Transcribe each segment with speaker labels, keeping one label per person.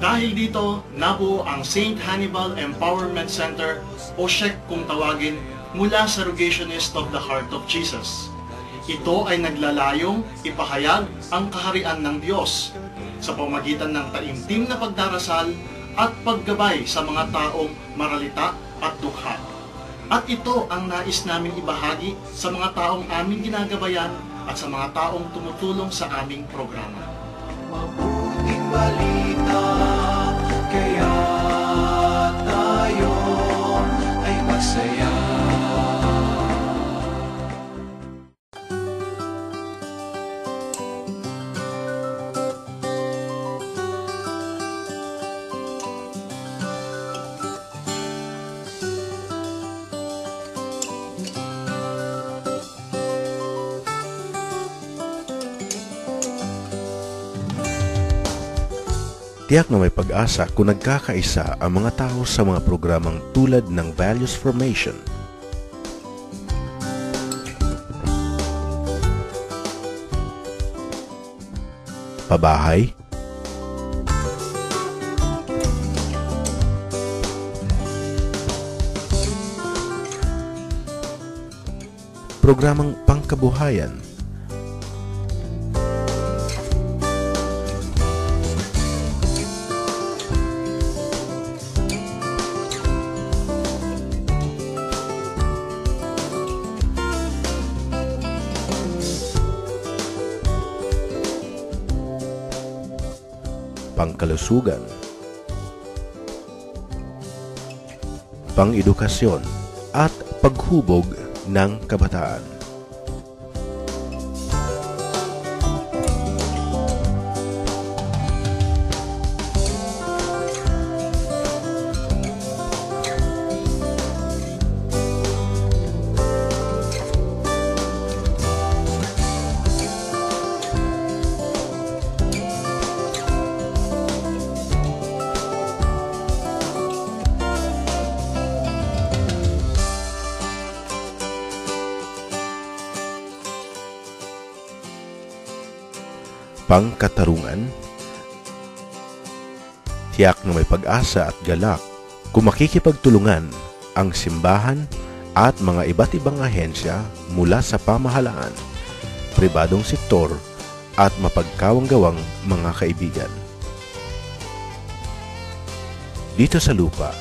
Speaker 1: Dahil dito, nabuo ang St. Hannibal Empowerment Center o SHEC kung tawagin mula sa Rogationist of the Heart of Jesus. Ito ay naglalayong ipahayag ang kaharian ng Diyos sa pamagitan ng taimtim na pagdarasal at paggabay sa mga taong maralita at dukha. At ito ang nais namin ibahagi sa mga taong aming ginagabayan at sa mga taong tumutulong sa aming programa.
Speaker 2: Mabuting balita, kaya tayo ay masaya.
Speaker 3: Tiyak na may pag-asa kung nagkakaisa ang mga tao sa mga programang tulad ng Values Formation, Pabahay, Programang Pangkabuhayan, Pangkalusugan, Pang-edukasyon at paghubog ng kabataan. Pangkatarungan, tiyak na may pag-asa at galak kung makikipagtulungan ang simbahan at mga iba't ibang ahensya mula sa pamahalaan, pribadong sektor at mapagkawang-gawang mga kaibigan. Dito sa lupa,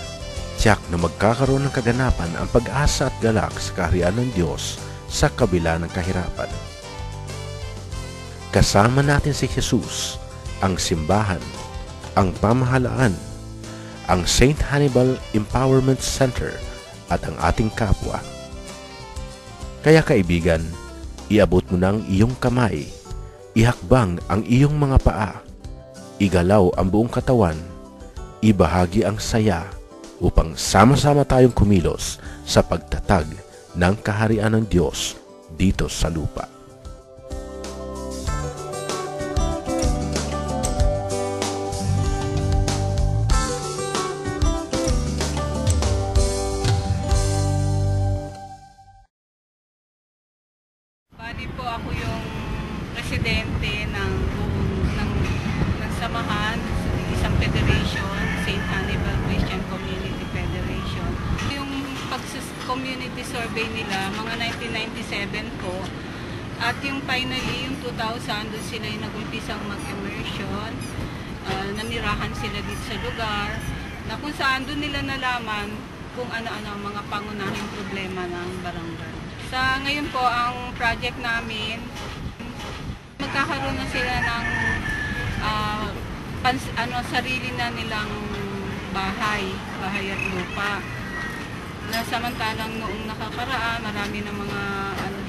Speaker 3: tiyak na magkakaroon ng kaganapan ang pag-asa at galak sa kaharian ng Diyos sa kabila ng kahirapan. Kasama natin si Jesus, ang simbahan, ang pamahalaan, ang St. Hannibal Empowerment Center at ang ating kapwa. Kaya kaibigan, iabot mo ng iyong kamay, ihakbang ang iyong mga paa, igalaw ang buong katawan, ibahagi ang saya upang sama-sama tayong kumilos sa pagtatag ng kaharian ng Diyos dito sa lupa.
Speaker 4: Bali po ako yung presidente ng samahan sa isang federation, St. Hannibal Christian Community Federation. Yung community survey nila, mga 1997 po, at yung finally, yung 2000, doon sila yung nag-umpisang mag-immersion. Nanirahan sila dito sa lugar, na kung saan doon nila nalaman kung ano-ano ang mga pangunahing problema ng barangay. Sa ngayon po, ang project namin, magkakaroon na sila ng sarili na nilang bahay at lupa. Na samantalang noong nakakaraan, marami ng mga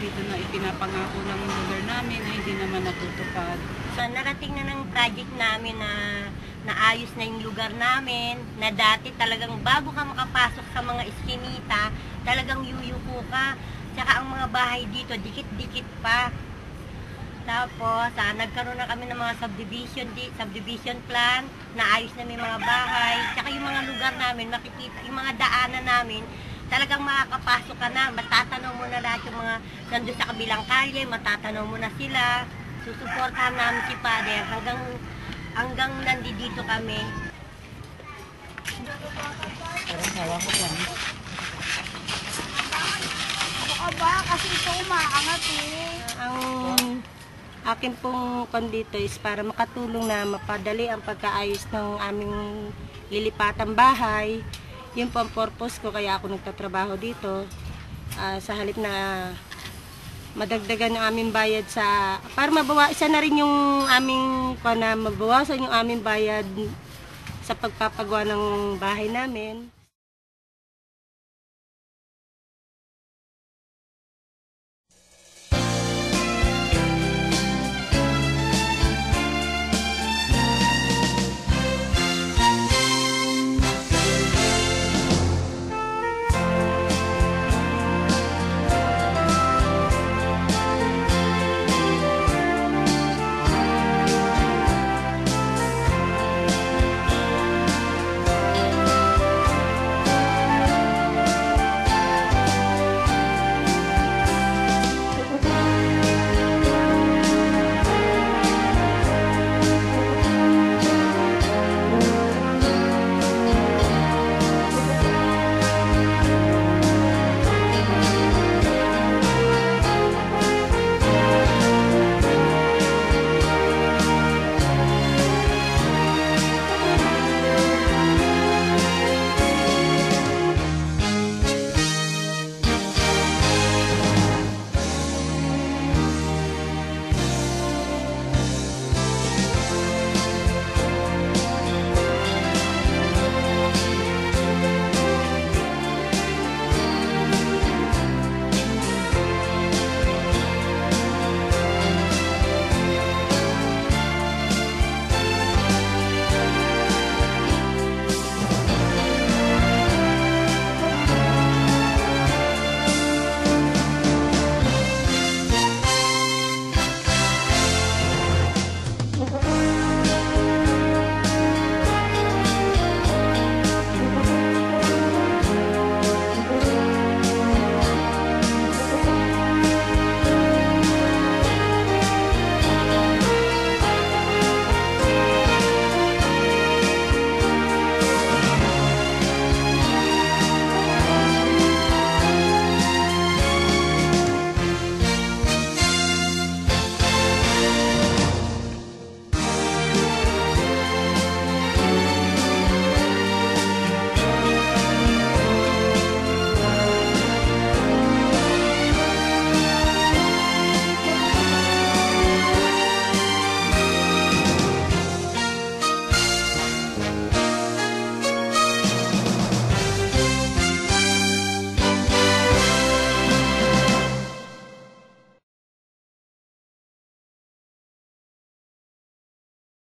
Speaker 4: dito na ipinapangako ng lugar namin na hindi naman natutupad.
Speaker 5: So, narating na ng project namin na naayos na yung lugar namin, na dati talagang bago ka makapasok sa mga iskinita, talagang yuyuko ka. Tsaka ang mga bahay dito, dikit-dikit pa. Tapos, nagkaroon na kami ng mga subdivision plan, naayos na may mga bahay. Tsaka yung mga lugar namin, makikita, yung mga daanan namin, talagang makakapasok ka na, matatanaw mo na lahat yung mga nandun sa kabilang kalye, matatanaw mo na sila. Susuportahan namin si Father hanggang nandito kami. Ang akin pong kondito is para makatulong na mapadali ang pagkaayos ng aming lilipatang bahay. Yun po ang purpose ko, kaya ako nagtatrabaho dito. Sa halip na madagdagan ang aming bayad para mabawasan na rin yung aming mabawasan yung aming bayad sa pagpapagawa ng bahay namin.